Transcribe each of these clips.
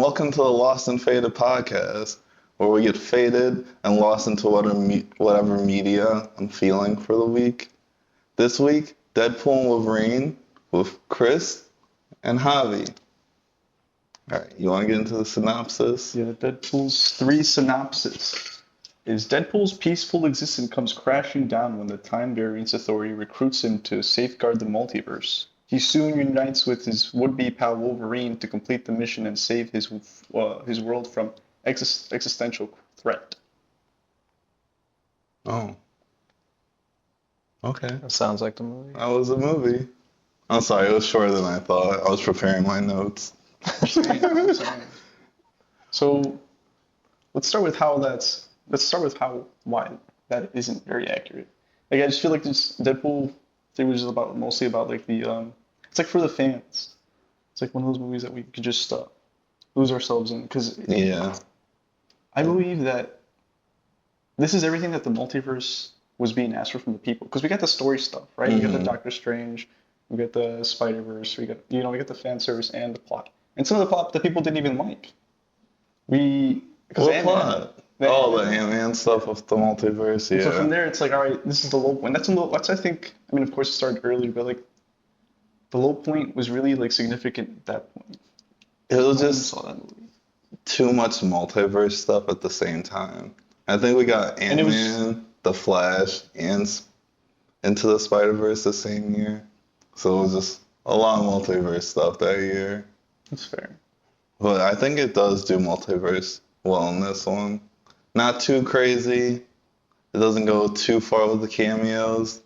welcome to the Lost and Faded podcast, where we get faded and lost into whatever media I'm feeling for the week. This week, Deadpool and Wolverine with Chris and Javi. All right, you want to get into the synopsis? Yeah, Deadpool's 3 synopsis is Deadpool's peaceful existence comes crashing down when the Time Variance Authority recruits him to safeguard the multiverse. He soon unites with his would-be pal Wolverine to complete the mission and save his world from existential threat. Oh. Okay. That sounds like the movie. That was a movie. I'm sorry, it was shorter than I thought. I was preparing my notes. So, let's start with why that isn't very accurate. Like, I just feel like this Deadpool thing was just mostly about like it's like for the fans. It's like one of those movies that we could just lose ourselves in because Yeah. I believe that this is everything that the multiverse was being asked for from the people. Because we got the story stuff, right? We got the Doctor Strange, we got the Spider-Verse, we got the fan service and the plot. And some of the plot that people didn't even like. What plot? The Ant-Man stuff with the multiverse, yeah. So from there, it's like, all right, this is the low point. That's I think, I mean, of course it started early, but like, the low point was really like significant at that point. It was just too much multiverse stuff at the same time. I think we got Ant-Man, The Flash, and Into the Spider-Verse the same year. So it was just a lot of multiverse stuff that year. That's fair. But I think it does do multiverse well in this one. Not too crazy. It doesn't go too far with the cameos.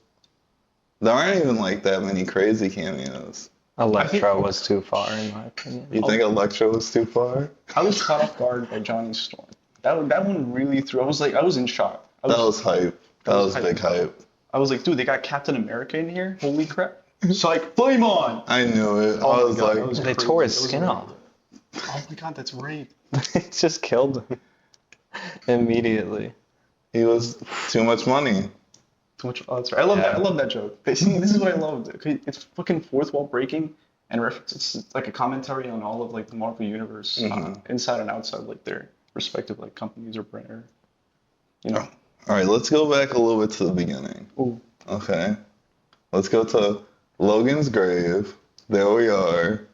There aren't even like that many crazy cameos. Electro was too far, in my opinion. You think Electro was too far? I was caught off guard by Johnny Storm. That one really threw. I was in shock. That was hype. That was big hype. I was like, dude, they got Captain America in here. Holy crap! So like, flame on! I knew it. I was like, they tore his skin off. Oh my god, that's rape. It just killed him immediately. he was too much money. Too much. Oh, that's right. I love that. I love that joke. See, this is what I loved. It's fucking fourth wall breaking and it's like a commentary on all of like the Marvel universe, inside and outside like their respective like companies or brand. You know. All right, let's go back a little bit to the beginning. Ooh. Okay. Let's go to Logan's grave. There we are.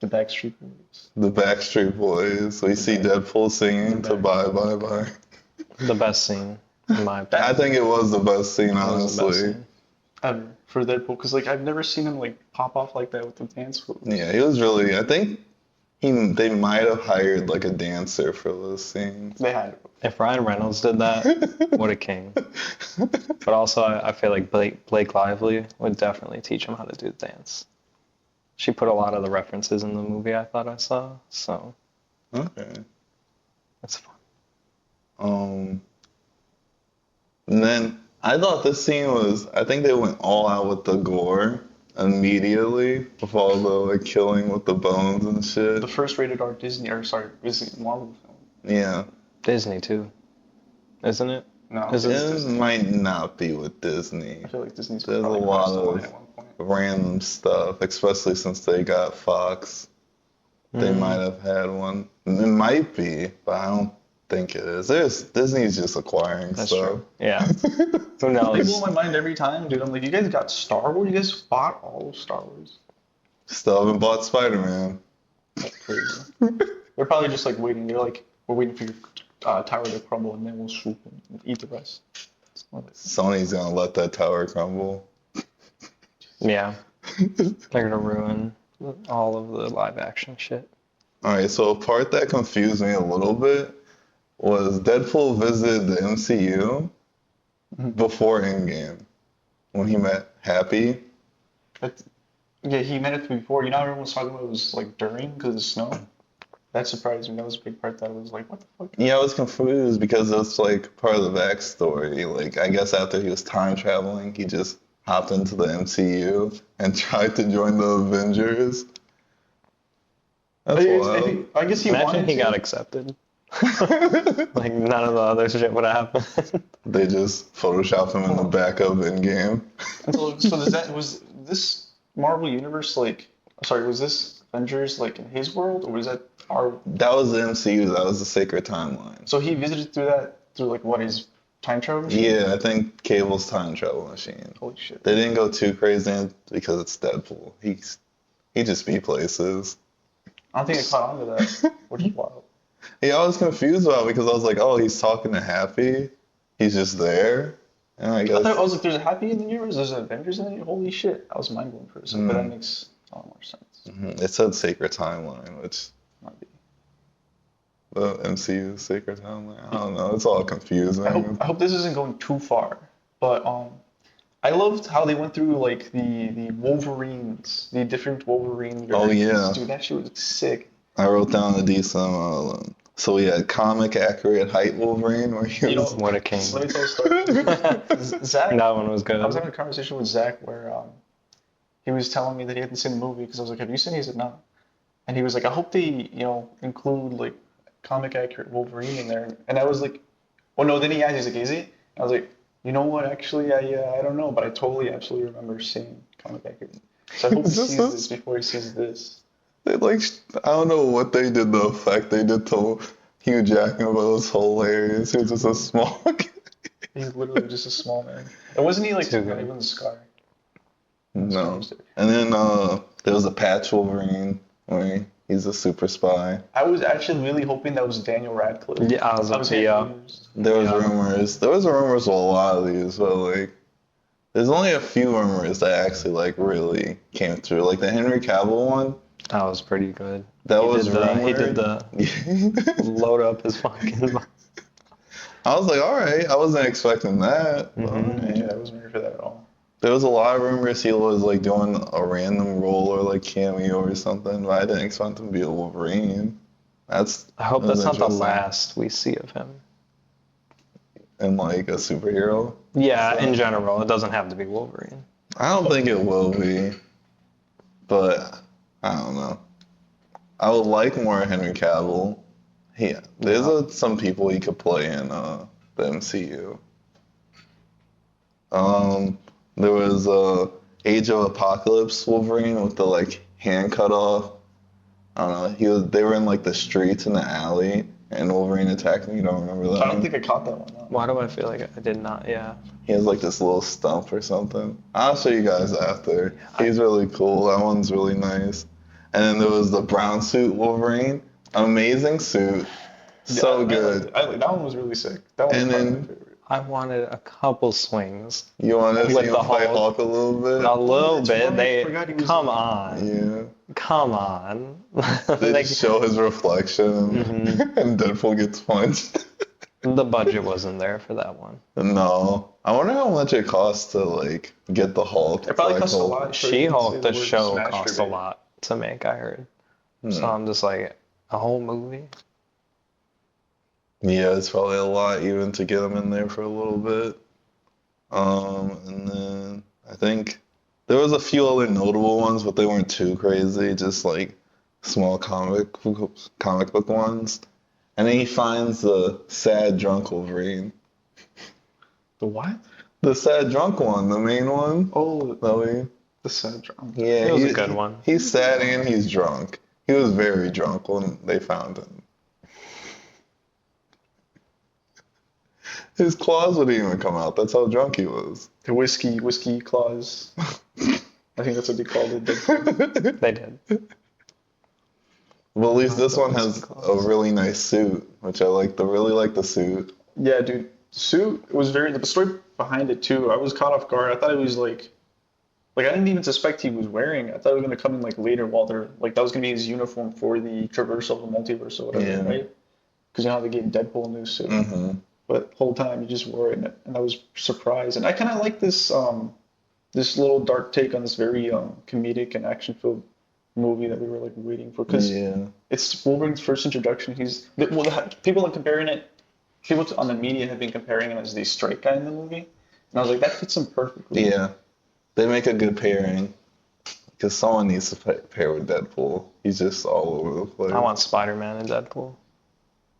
The Backstreet Boys. The Backstreet Boys. We see Deadpool singing to Bye Bye Bye. The best scene, in my opinion. I think it was the best scene, honestly. Ever for Deadpool, because like I've never seen him like pop off like that with the dance moves. Yeah, he was really. I think they might have hired like a dancer for those scenes. They had. If Ryan Reynolds did that, what a king. But also, I feel like Blake Lively would definitely teach him how to do the dance. She put a lot of the references in the movie I thought I saw, so. Okay. That's fun. And then I thought this scene was. I think they went all out with the gore immediately with all the like killing with the bones and shit. The first rated R Disney Marvel film. Yeah. Disney too, isn't it? No, It might not be with Disney. I feel like Disney's. There's a lot of random stuff, especially since they got Fox. They might have had one. It might be, but I don't think it is. Disney's just acquiring That's stuff. true. Yeah. Who knows? They blow my mind every time, dude. I'm like, you guys got Star Wars? You guys bought all of Star Wars? Still haven't bought Spider-Man. That's crazy. They're probably just like waiting. They're like, we're waiting for your tower to crumble, and then we'll swoop and eat the rest. Sony's gonna let that tower crumble. Yeah. They're gonna ruin all of the live action shit. Alright, so a part that confused me a little bit was Deadpool visited the MCU before Endgame when he met Happy. Yeah, he met it before. You know, everyone was talking about it was like during because of the snow. That surprised me. That was a big part that I was like, what the fuck? Yeah, I was confused because it's like part of the backstory. Like, I guess after he was time traveling, he just hopped into the MCU and tried to join the Avengers. That's wild. I guess he Imagine wanted he to. got accepted. Like none of the other shit would happen. They just photoshopped him in the back of Endgame. So was this Marvel Universe was this Avengers like in his world, or was that our? That was the MCU. That was the Sacred Timeline. So he visited through like what, his time travel machine? Yeah, I think Cable's time travel machine. Holy shit. They didn't go too crazy because it's Deadpool. He just be places. I don't think I caught on to that, which is wild. Yeah, I was confused about it because I was like, oh, he's talking to Happy. He's just there. And I guess. I was like, there's a Happy in the universe, there's an Avengers in the universe. Holy shit. I was mind blown for a second, but that makes a lot more sense. It said Sacred Timeline, which Might be. the MCU Sacred Timeline. I don't know. It's all confusing. I hope this isn't going too far, but I loved how they went through like the Wolverines, the different Wolverine variants. Oh, yeah. Dude, that shit was sick. I wrote down a decent amount of them. So we had comic accurate height Wolverine, where he was. What a king. Let me tell a story. Zach, That one was good. I was having a conversation with Zach where he was telling me that he hadn't seen the movie because I was like, "Have you seen it?" He said, "No," and he was like, "I hope they, include like comic accurate Wolverine in there." And I was like, "Oh no!" Then he asked, he's like, "Is he?" I was like, "You know what? Actually, I don't know, but I totally absolutely remember seeing comic accurate." So I hope he sees this before he sees this. They I don't know what they did, the effect they did to Hugh Jackman, but it was hilarious. He was just a small kid. He's literally just a small man. And wasn't he like Too not good. even the Scar? No. And then there was a Patch Wolverine, where he's a super spy. I was actually really hoping that was Daniel Radcliffe. Yeah, I was confused. There was rumors. There was rumors with a lot of these, but like, there's only a few rumors that actually like really came through. Like the Henry Cavill one. That was pretty good. That He was did rumored. He did the load up his fucking. I was like, all right. I wasn't expecting that. But all right. Yeah, I wasn't ready for that at all. There was a lot of rumors he was like doing a random role or like cameo or something, but I didn't expect him to be a Wolverine. I hope that that's was not the interesting. last we see of him. And like a superhero. Yeah, So- in general, it doesn't have to be Wolverine. I don't think it will be, but I don't know. I would like more Henry Cavill. There's some people he could play in the MCU. There was Age of Apocalypse Wolverine with the like hand cut off. I don't know. They were in like the streets in the alley, and Wolverine attacked me. You don't remember that? I don't think I caught that one. No. Why do I feel like I did not? Yeah. He has like this little stump or something. I'll show you guys after. He's really cool. That one's really nice. And then there was the brown suit Wolverine. Amazing suit. So Yeah, good. that one was really sick. That one And was probably then- my favorite. I wanted a couple swings. You want to see With him the fight Hulk. Hulk a little bit? A little that's bit. right. They Forgot he was come in it. on. Yeah. Come on. They Like, just show his reflection and Deadpool gets punched. the budget wasn't there for that one. No. I wonder how much it costs to like get the Hulk. It probably Black costs a Hulk. lot. For She-Hulk, say the word show, smash cost a debate. lot to make, I heard. So I'm just like, a whole movie? Yeah, it's probably a lot even to get him in there for a little bit. And then I think there was a few other notable ones, but they weren't too crazy, just like small comic book ones. And then he finds the sad drunk Wolverine. The what? The sad drunk one, the main one. Oh, The the sad drum. yeah, It was a good one. He's sad and he's drunk. He was very drunk when they found him. His claws wouldn't even come out. That's how drunk he was. The whiskey claws. I think that's what they called it. They did. Well, at least this one has a really nice suit, which I like. Really like the suit. Yeah, dude. Suit was the story behind it too. I was caught off guard. I thought it was like I didn't even suspect he was wearing it. I thought it was gonna come in like later while they're like that was gonna be his uniform for the traversal of the multiverse or whatever, Yeah. right? Because you know how they gave Deadpool a new suit. Mm-hmm. But the whole time he just wore it, and I was surprised. And I kind of like this this little dark take on this very comedic and action-filled movie that we were like waiting for. Because Yeah. it's Wolverine's first introduction. People are comparing it. People on the media have been comparing him as the straight guy in the movie, and I was like, that fits him perfectly. Yeah. They make a good pairing. Because someone needs to pair with Deadpool. He's just all over the place. I want Spider-Man and Deadpool.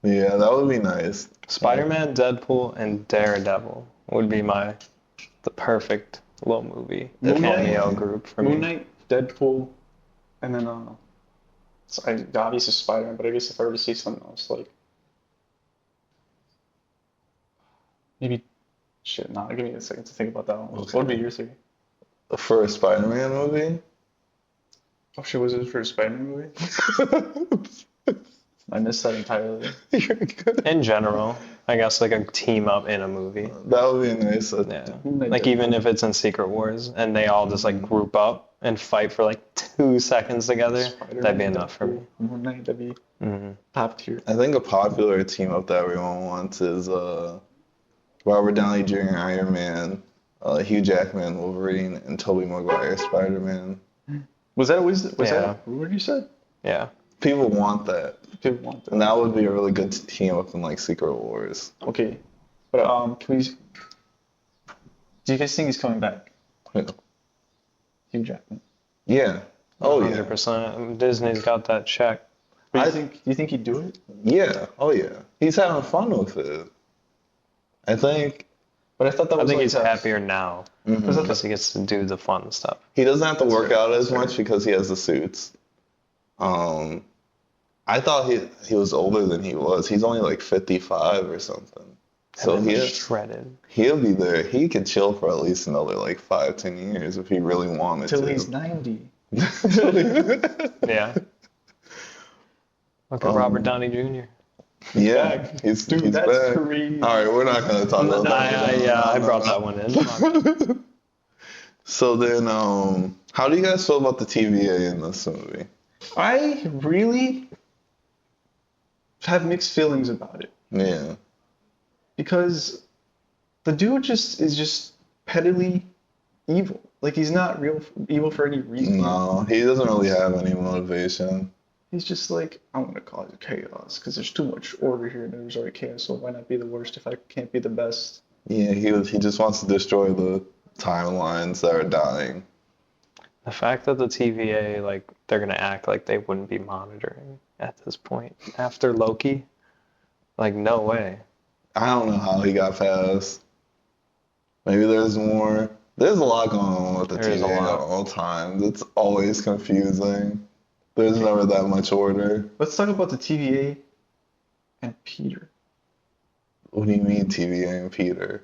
Yeah, that would be nice. Spider-Man, Deadpool, and Daredevil would be the perfect little movie Moon Knight? cameo group for Moon me. Knight, Deadpool, and then Obviously Spider-Man, but I guess if I were to say something else, like maybe shit. Nah, give me a second to think about that one. What would be your theory? For a Spider-Man movie? Oh shit, was it for a Spider-Man movie? I missed that entirely. You're good. In general, I guess like a team up in a movie. That would be nice. Yeah. Like even if it's in Secret Wars and they all just like group up and fight for like 2 seconds together, that'd be enough for me. Moon Knight, that'd be top tier. I think a popular team up that everyone wants is Robert Downey Jr. Iron Man, Hugh Jackman Wolverine, and Tobey Maguire Spider-Man. Was that what you said? Yeah. People want that. People want that. And that would be a really good team up in like Secret Wars. Okay, but can we? Do you guys think he's coming back? Yeah. Hugh Jackman. Yeah. Oh 100%. Disney's got that check. But you think he'd do it? yeah. Oh yeah. He's having fun with it. I think. But I thought that I was think like he's happier now because he gets to do the fun stuff. He doesn't have to work out as much because he has the suits. I thought he was older than he was. He's only like 55 or something. So shredded. He'll be there. He could chill for at least another like 5-10 years if he really wanted to. Till he's 90. Yeah. Look at Robert Downey Jr. Yeah, he's Dude, he's that's back. crazy. All right, we're not going to talk about that. I brought that one in. So then, how do you guys feel about the TVA in this movie? I really have mixed feelings about it Yeah. because the dude is just pettily evil. Like he's not real evil for any reason. No, he doesn't really have any motivation. He's just like, I want to cause chaos because there's too much order here and there's already chaos. So why not be the worst if I can't be the best? Yeah, he just wants to destroy the timelines that are dying. The fact that the TVA, like, they're going to act like they wouldn't be monitoring at this point after Loki, like, no way. I don't know how he got past. Maybe there's more. There's a lot going on with the There is a TVA at lot. all times. It's always confusing. There's never that much order. Let's talk about the TVA and Peter. What do you mean TVA and Peter?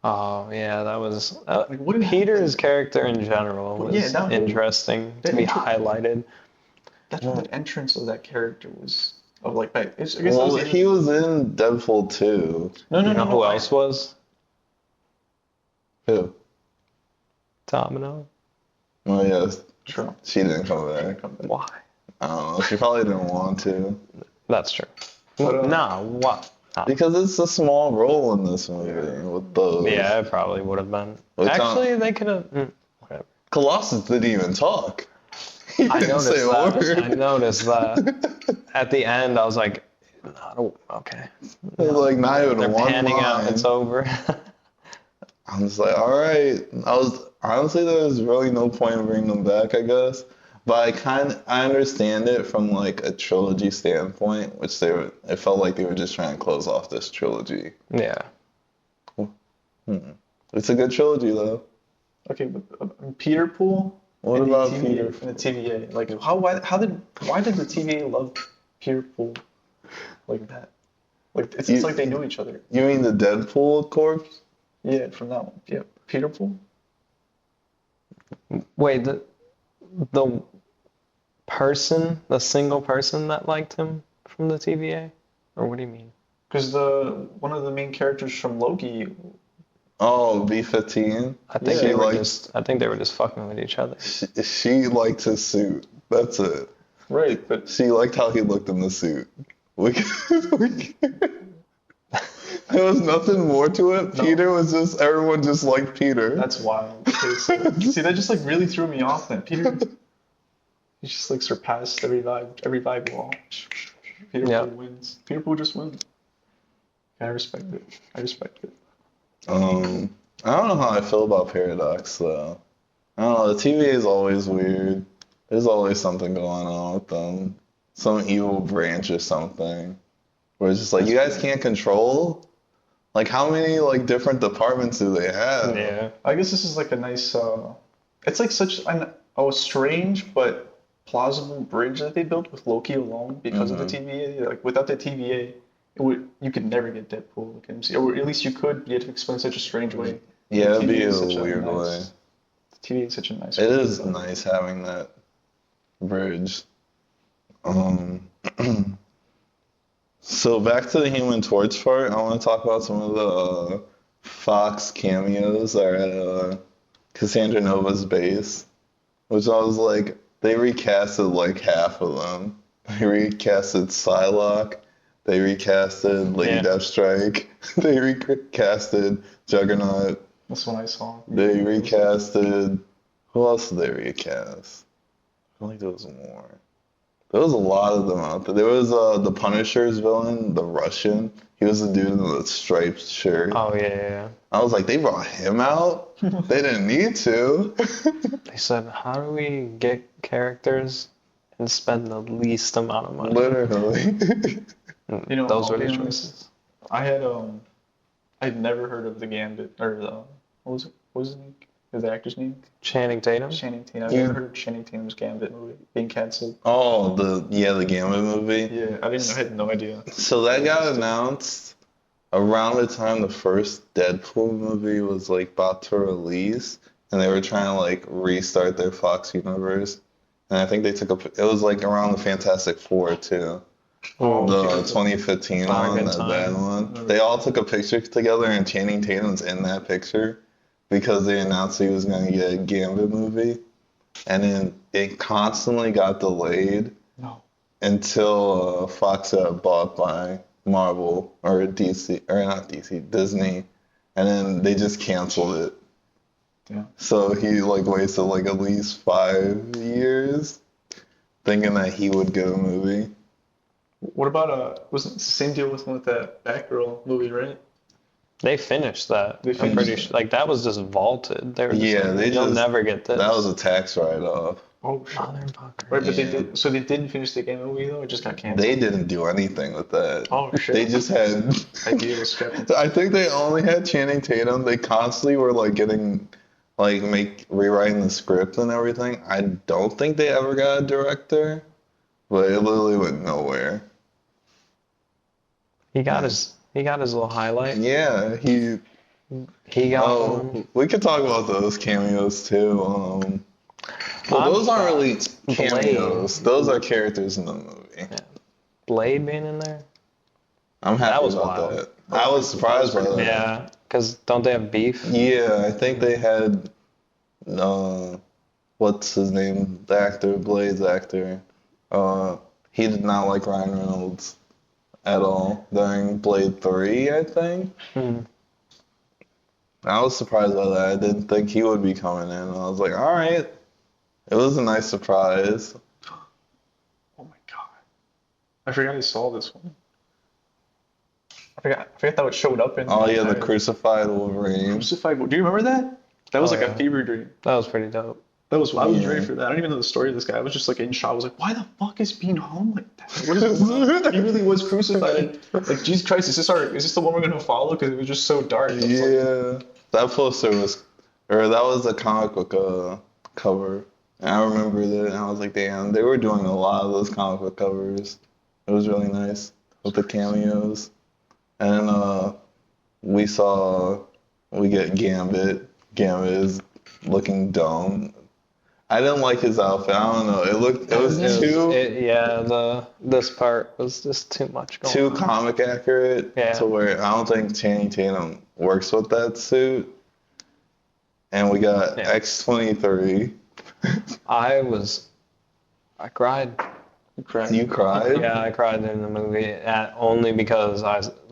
Oh, yeah, that was... Like, what did Peter's character in general was Yeah, that- interesting to be highlighted. That's what the entrance of that character was. Of like, I guess it Well, was he was in Deadpool 2. no, You know who else was? Who? Domino. Oh, yes. True. She didn't come back. Why? I don't know. She probably didn't want to. That's true. But, Nah, what? Nah. Because it's a small role in this movie with those. Yeah, it probably would have been. Well, Actually, they could have... whatever. Colossus didn't even talk. He I didn't noticed say a that. word. I noticed that. At the end, I was like, okay. Like, not even They're one panning out. line. It's over. I was like, all right. Honestly, there's really no point in bringing them back, I guess. But I understand it from like a trilogy standpoint, which it felt like they were just trying to close off this trilogy. Yeah. It's a good trilogy though. Okay, but Peter Pool. What and about the TVA, Peter? and the TVA? Like, why did the TVA love Peter Pool like that? Like, it's like they knew each other. You mean the Deadpool corpse? Yeah, from that one. Yeah, Peter Pool. Wait, the single person that liked him from the TVA? Or what do you mean? Because one of the main characters from Loki. Oh, B-15. I think they were just fucking with each other. She liked his suit. That's it. Right, but She liked how he looked in the suit. There was nothing more to it. No. Peter was everyone just liked Peter. that's wild. Okay, so, see, that just like really threw me off. Then Peter, he just like surpassed every vibe wall. Peter Yeah. Pool wins. Peter Pool just wins. I respect it. I don't know how I feel about Paradox though. I don't know. The TVA is always weird. There's always something going on with them. Some evil branch or something. Where it's just like, you guys can't control? Like, how many like different departments do they have? Yeah. I guess this is like a nice. It's like such a strange but plausible bridge that they built with Loki alone because of the TVA. Like without the TVA, you could never get Deadpool like MC, or at least you could. You had to explain such a strange way. Yeah, it'd The be TVA a is such a weird nice- way. The TVA is such a nice. It way is to go. nice having that bridge. Um, so back to the Human Torch part, I want to talk about some of the Fox cameos that are at Cassandra Nova's base, which I was like, they recasted like half of them. They recasted Psylocke, they recasted Lady Yeah. Deathstrike, they recasted Juggernaut, That's what I saw. they recasted. Who else did they recast? I feel like there was more. There was a lot of them out there. There was the Punisher's villain, the Russian. He was the dude in the striped shirt. Oh yeah. I was like, they brought him out? They didn't need to. They said, how do we get characters and spend the least amount of money? Literally. You know, Those I'll were be the honest, choices. I'd never heard of the Gambit or the what was it? What was his name? The actor's name? Channing Tatum. Channing Tatum. I've never heard of Channing Tatum's Gambit movie being canceled. Oh, the Gambit movie. Yeah, I had no idea. So that got announced around the time the first Deadpool movie was like about to release, and they were trying to like restart their Fox universe. And I think they took it was like around the Fantastic Four too. The 2015 Not a one, good that time. bad one. They all took a picture together, and Channing Tatum's in that picture because they announced he was going to get a Gambit movie. And then it constantly got delayed No. until Fox got bought by Marvel or DC, or not DC, Disney. And then they just canceled it. Yeah. So he like wasted like at least 5 years thinking that he would get a movie. What about was it the same deal with that Batgirl movie, right? They finished that. They I'm finished pretty it. sure. Like that was just vaulted. They were just Yeah, like, they you'll just- never get this. That was a tax write-off. Oh shit. Motherfucker. Right, but Yeah. they did. So they didn't finish the game movie though. It just got canceled. They didn't do anything with that. Oh shit. They just had. Idea was scrapped. I think they only had Channing Tatum. They constantly were like getting, like rewriting the script and everything. I don't think they ever got a director, but it literally went nowhere. He got his little highlight. Yeah, He got Oh, one. we could talk about those cameos too. Well, I'm those aren't really Blade. cameos. Those are characters in the movie. Blade being in there. I'm happy That was about wild. that. I was surprised by that. Yeah, because don't they have beef? Yeah, I think they had, what's his name? The actor, Blade's actor. He did not like Ryan Reynolds at all during Blade 3, I think. Hmm. I was surprised by that. I didn't think he would be coming in. I was like, all right. It was a nice surprise. Oh my god. I forgot I saw this one. I forgot that what showed up in. Oh yeah, the crucified Wolverine. Crucified. Do you remember that? That was Oh, like yeah. a fever dream. That was pretty dope. I was Yeah. ready for that. I don't even know the story of this guy. I was just like in shock. I was like, why the fuck is being hung like that? What is going on? He really was crucified. And, like, Jesus Christ, is this the one we're gonna follow? Because it was just so dark. I was like, Yeah, that poster was, or that was a comic book cover. And I remember that, and I was like, damn, they were doing a lot of those comic book covers. It was really nice with the cameos. And we get Gambit. Gambit is looking dumb. I didn't like his outfit. I don't know. It was This part was just too much going too on. comic accurate Yeah. to where I don't think Channing Tatum works with that suit. And we got Yeah. X-23. I cried. You cried? Yeah, I cried in the movie only because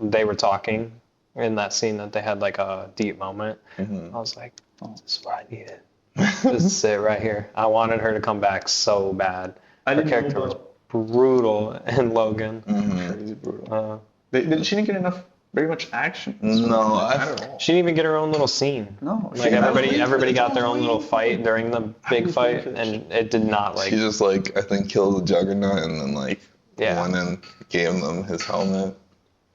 they were talking in that scene that they had like a deep moment. Mhm. I was like, oh, this is what I needed. This is it right here. I wanted her to come back so bad. I Her didn't know character was about- brutal in Logan. Mhm. Crazy brutal. She didn't get very much action. No, Not at all. She didn't even get her own little scene. No. Like everybody got their own little fight during the big fight, and it did not like. She just I think killed the Juggernaut and then Yeah. went and gave them his helmet.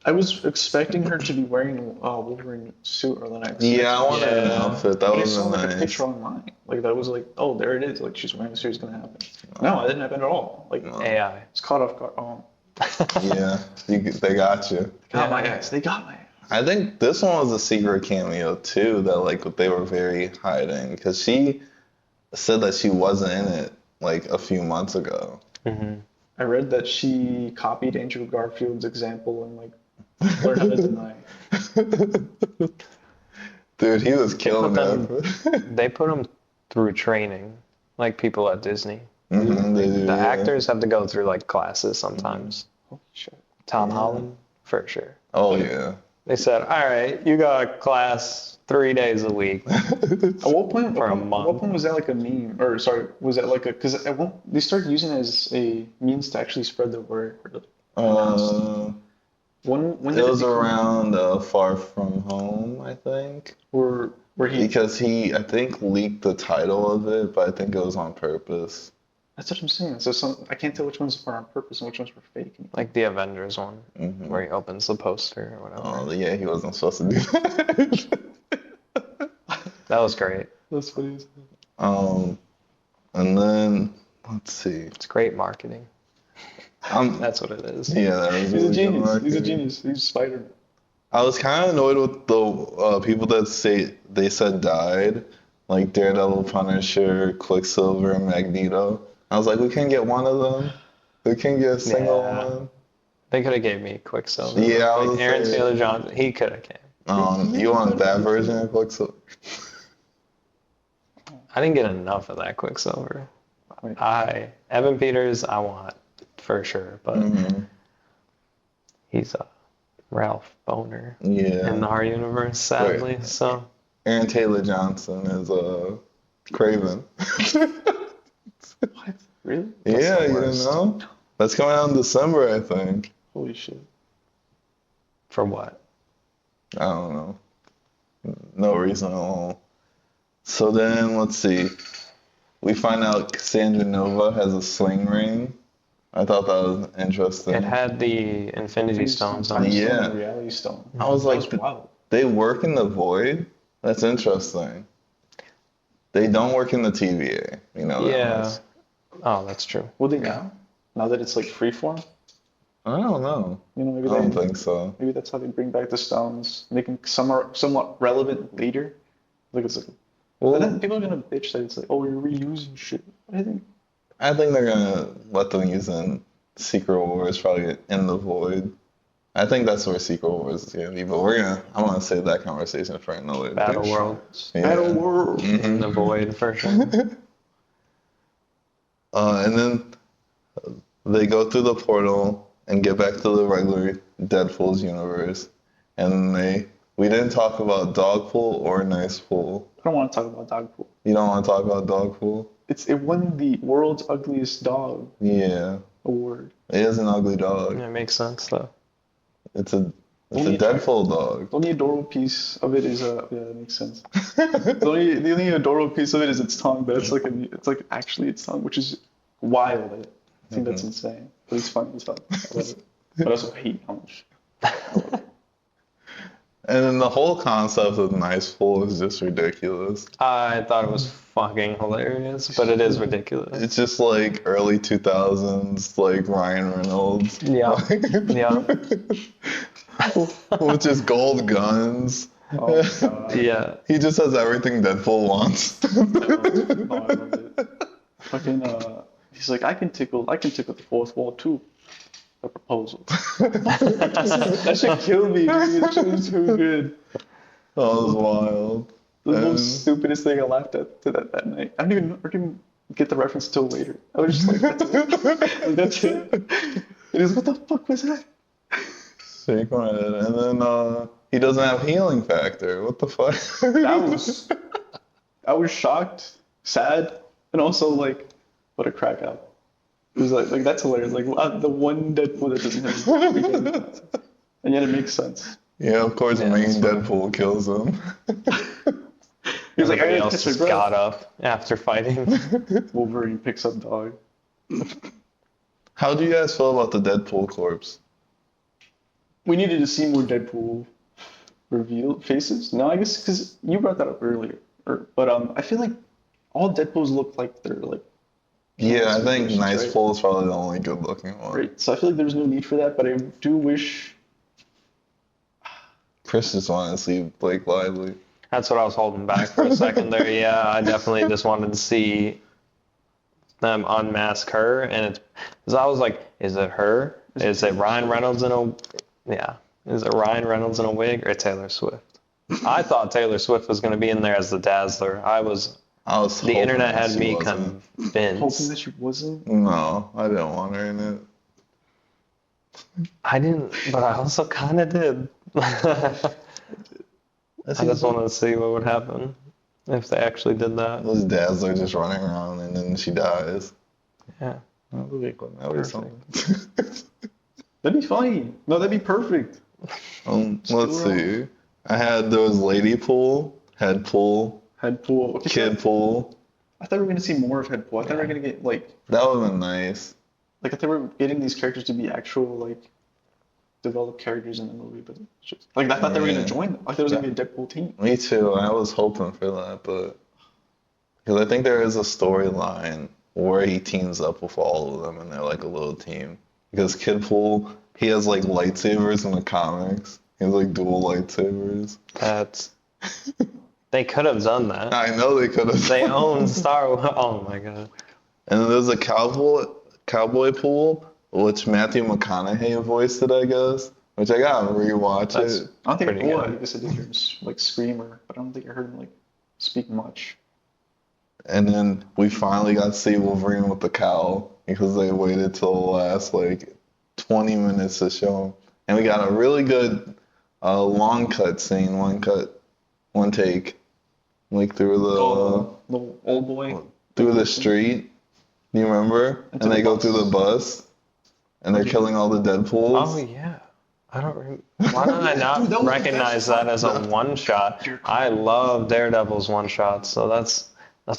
I was expecting her to be wearing a Wolverine suit or than I expected. Yeah, I wanted an Yeah. outfit. That I would saw have like been a picture nice. online. Like that was like, oh, there it is. Like she's wearing the suit. It's gonna happen. No, it didn't happen at all. Like No. AI. it's caught off guard. Oh, Yeah, they got you. got Yeah. my ass. They got my ass. I think this one was a secret cameo too, that like they were very hiding because she said that she wasn't in it like a few months ago. I read that she copied Andrew Garfield's example and like learned how to deny. Dude, he was They killing put that. They put them through training, like people at Disney. They do, The yeah. actors have to go through like classes sometimes. Holy shit. Tom Holland, for sure. Oh yeah. They said, all right, you got class 3 days a week. At what point? For a At month. what point was that like a meme? Or sorry, was that like a? Because they started using it as a means to actually spread the word. When It did was become- around Far From Home, I think. where he? Because he, I think, leaked the title of it, but I think it was on purpose. That's what I'm saying. So I can't tell which ones were on purpose and which ones were fake. Like the Avengers one, where he opens the poster or whatever. Oh yeah, he wasn't supposed to do that. That was great. That's funny. And then let's see. It's great marketing. That's what it is. Yeah, that was He's really a good genius. He's a marketing. genius. He's Spider-Man. I was kind of annoyed with the people that say they said died, like Daredevil, Punisher, Quicksilver, and Magneto. I was like, we can't get one of them. We can't get a single Yeah. one. They could have gave me Quicksilver. Yeah, I was Like Aaron saying. Taylor Johnson, he could have came. You want that version of Quicksilver? I didn't get enough of that Quicksilver. Wait. Evan Peters, I want for sure, but he's a Ralph Boner Yeah. in our universe, sadly. Wait. So Aaron Taylor Johnson is Craven. What? Really? Yeah, the you didn't worst. know? That's coming out in December, I think. Holy shit. for what? I don't know. No reason at all. So then, let's see. We find out Cassandra Nova has a sling ring. I thought that was interesting. It had the Infinity Stones on Time it. Yeah. Stone, Reality Stone. I was like, That was wild. they work in the void? That's interesting. They don't work in the TVA. You know that Yeah. much. Oh, that's true. Will they now? Now that it's like freeform? I don't know. You know, maybe I don't think so. maybe that's how they bring back the stones, make them somewhat relevant later. Like it's like, but then people are gonna bitch that it's like, oh, you're reusing shit. I think they're gonna let them use in Secret Wars, probably in the void. I think that's where Secret Wars is gonna be, but I'm gonna save that conversation for another Battle day. World Yeah. Battle World. in the void for sure. And then they go through the portal and get back to the regular Deadpool's universe. And we didn't talk about Dogpool or Nice Pool. I don't want to talk about Dogpool. You don't want to talk about Dogpool? It won the world's ugliest dog Yeah, award. it is an ugly dog. Yeah, it makes sense though. It's a Only Deadpool dog. The only adorable piece of it is yeah, that makes sense. the only adorable piece of it is its tongue, but it's like actually its tongue, which is wild. I think that's insane. But it's funny as fuck. I love it. But I also hate how much. And then the whole concept of Nice Pool is just ridiculous. I thought it was fucking hilarious, but it is ridiculous. It's just like early 2000s, like Ryan Reynolds. Yeah. Yeah. With just gold guns. Oh my god. Yeah. He just has everything Deadpool wants. No, I love it. Fucking he's like, I can tickle the fourth wall too. A proposal. That should kill me, dude. That shit is too good. That was wild. The And- most stupidest thing I laughed at to that night. I didn't even get the reference till later. I was just like, that's it. It is, what the fuck was that? Shake my head. And then he doesn't have healing factor. What the fuck? I was shocked, sad, and also like, what a crack out. It was like that's hilarious. Like the one Deadpool that doesn't have any and yet it makes sense. Yeah, of course, Yeah, main that's funny. Deadpool kills him. He was like, I Everybody didn't else catch my just breath. got up after fighting. Wolverine picks up dog. How do you guys feel about the Deadpool corpse? we needed to see more Deadpool reveal faces. No, I guess because you brought that up earlier. But I feel like all Deadpools look like they're like Yeah, I think versions, Nice right? Pool is probably the only good looking one. Right. So I feel like there's no need for that, but I do wish. Chris just wanted to see Blake Lively. That's what I was holding back for a second there. Yeah, I definitely just wanted to see them unmask her, and it's because I was like, is it her? Is it Ryan Reynolds in a yeah? Is it Ryan Reynolds in a wig or Taylor Swift? I thought Taylor Swift was going to be in there as the Dazzler. I was The hoping internet that had she me wasn't. Hoping convinced. that she wasn't. No, I didn't want her in it. I didn't, but I also kind of did. I just wanted to see what would happen if they actually did that. This Dazzler just running around and then she dies. Yeah. That would be cool. That would be something. That'd be funny. No, that'd be perfect. Let's see. There was Lady Pool, Head Pool, Headpool. Okay, Kid Pool. I thought we were gonna see more of Headpool. I thought we were gonna get That would have been nice. I thought we were getting these characters to be actual developed characters in the movie, but it's just, I thought they were gonna join them. I thought it was gonna be a Deadpool team. Me too. I was hoping for that, but because I think there is a storyline where he teams up with all of them and they're like a little team. Because Kid Pool, he has like lightsabers in the comics. He has like dual lightsabers. They could have done that. I know they could have. They own Star Wars. Oh my god. And then there's a cowboy pool, which Matthew McConaughey voiced it, I guess. Which I gotta rewatch it. I don't think Pretty good. I guess I did hear him screamer, but I don't think I heard him speak much. And then we finally got to see Wolverine with the cowl because they waited till the last 20 minutes to show him. And we got a really good long cut scene, one take, through The old boy. through the street. You remember? And they go through the bus, and they're killing all the Deadpools. Oh yeah. I don't. Why did I not recognize that as a one shot? I love Daredevil's one shots, so that's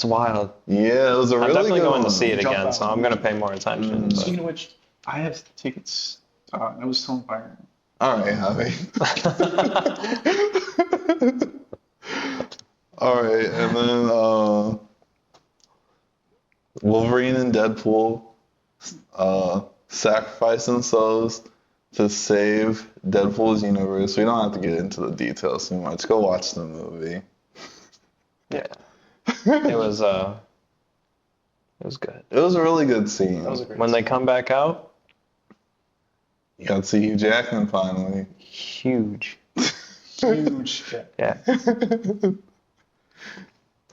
wild. Yeah, it was a really I'm definitely good going one. to see it again, so I'm gonna pay more attention. but- Speaking of which, I have tickets. I was telling Byron. All right, Javi. All right, and then Wolverine and Deadpool sacrifice themselves to save Deadpool's universe. We don't have to get into the details too much. Go watch the movie. Yeah. It was good. It was a really good scene. That was a great. When they come back out, You got to see Hugh Jackman finally. huge. huge. Yeah.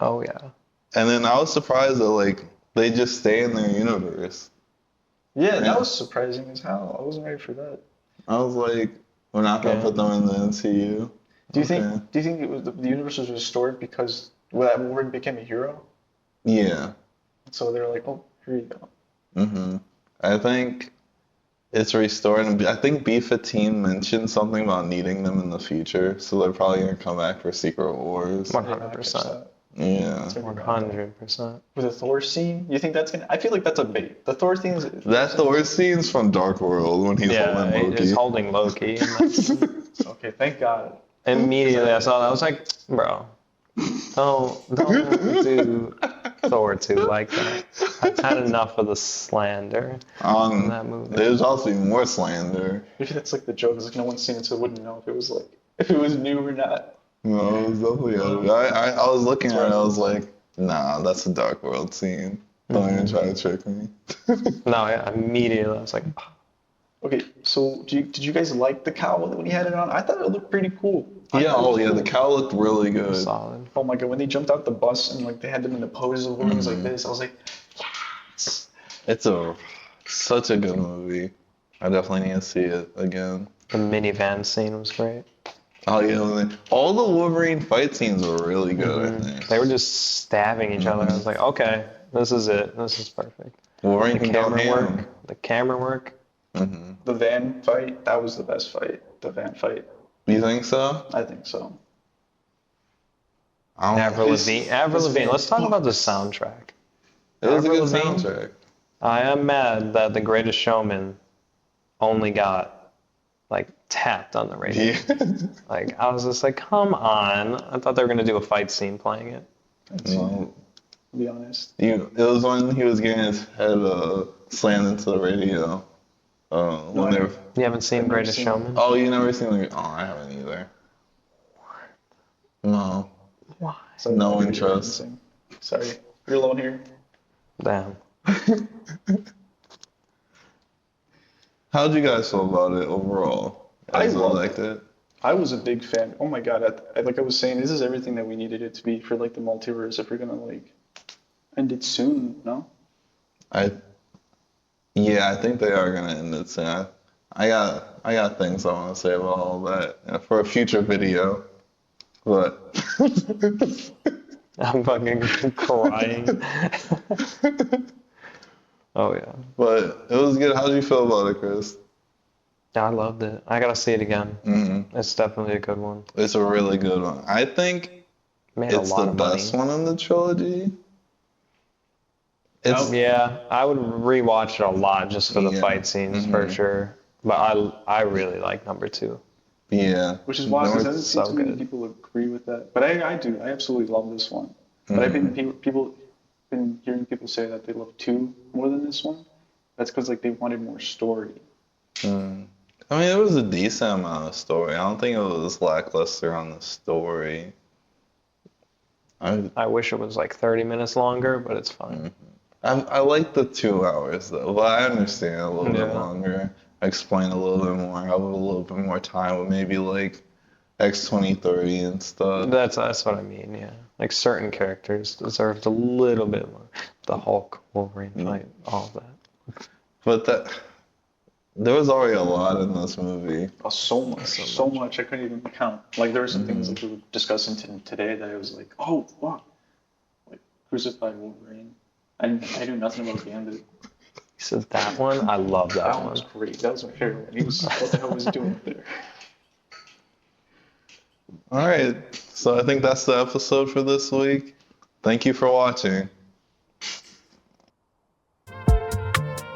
Oh yeah. And then I was surprised that they just stay in their universe. Yeah, that was surprising as hell. I wasn't ready for that. I was like, we're not gonna put them in the MCU. Do you think it was the universe was restored because Wolverine became a hero? Yeah. So they're like, oh, here you go. I think it's restored, and I think B-15 mentioned something about needing them in the future, so they're probably gonna come back for Secret Wars. 100%. Yeah. 100%. With the Thor scene, you think that's gonna? I feel like that's a bait. The Thor thing is. That Thor scene's from Dark World when he's holding Loki. He's holding Loki. And that's, Okay, thank God. immediately I saw that. I was like, bro, don't do Thor 2 like that. I've had enough of the slander in that movie. There's also more slander. Maybe that's the joke. It's no one's seen it, so it wouldn't know if it was new or not. No, it was definitely. I was looking at it. I was like, nah, that's a Dark World scene. Don't even try to trick me. No, yeah, immediately I was like, oh. Okay, so did you guys like the cowl when he had it on? I thought it looked pretty cool. Yeah, the cowl looked really good. Solid. Oh my God, when they jumped out the bus and they had them in the poses of things like this, I was like, yes. It's such a good movie. I definitely need to see it again. The minivan scene was great. Oh yeah, all the Wolverine fight scenes were really good. I think They were just stabbing each other. I was like, okay, this is it. This is perfect. Wolverine The can go camera ham. work. The camera work. The van fight, that was the best fight. The van fight, You think so? I think so. I don't Avril know. Lavigne. Avril Lavigne. Let's talk about the soundtrack. It was a Avril good Lavigne. soundtrack. I am mad that The Greatest Showman only got like tapped on the radio. Yeah. Like I was just like, come on! I thought they were gonna do a fight scene playing it. No. To be honest. It was when he was getting his head slammed into the radio. When they were, You haven't seen I've never Greatest seen Showman? oh, you never seen the? Oh, I haven't either. No, Why? So no I did interest. everything. Sorry, you're alone here. Damn. How'd you guys feel about it overall? I As you loved liked it. I was a big fan. Oh my god! Like I was saying, this is everything that we needed it to be for like the multiverse. If we're gonna like end it soon, no? Yeah, I think they are gonna end it soon. I got things I want to say about all that for a future video, but I'm fucking crying. Oh yeah. but it was good. How did you feel about it, Chris? Yeah, I loved it. I gotta see it again. Mm-hmm. It's definitely a good one. It's a really good one. I think Made a it's lot the of best money. one in the trilogy. It's Yeah, I would rewatch it a lot just for the Yeah. fight scenes for Mhm. sure. But I really like number 2. yeah. Which is why because North- doesn't seem so too many good. people agree with that. But I do. I absolutely love this one. But I've been people been hearing people say that they love 2 more than this one. That's because like they wanted more story. I mean, it was a decent amount of story. I don't think it was lackluster on the story. I wish it was like 30 minutes longer, but it's fine. I like the 2 hours though, but I understand a little bit Yeah. longer. Explain a little bit more. Have a little bit more time with maybe like X-2030 and stuff. That's what I mean, yeah. Like certain characters deserved a little bit more. The Hulk, Wolverine fight, all of that. But there was already a lot in this movie. Oh, so much. I couldn't even count. Like there were some things that we were discussing today that I was like, oh fuck, like Crucified Wolverine. I knew nothing about Gambit. You said that one? I love that That one one. was great. That was my favorite one. He was what the hell was he doing up there? All right, so I think that's the episode for this week. Thank you for watching.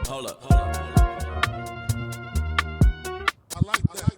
Hold up. I like that.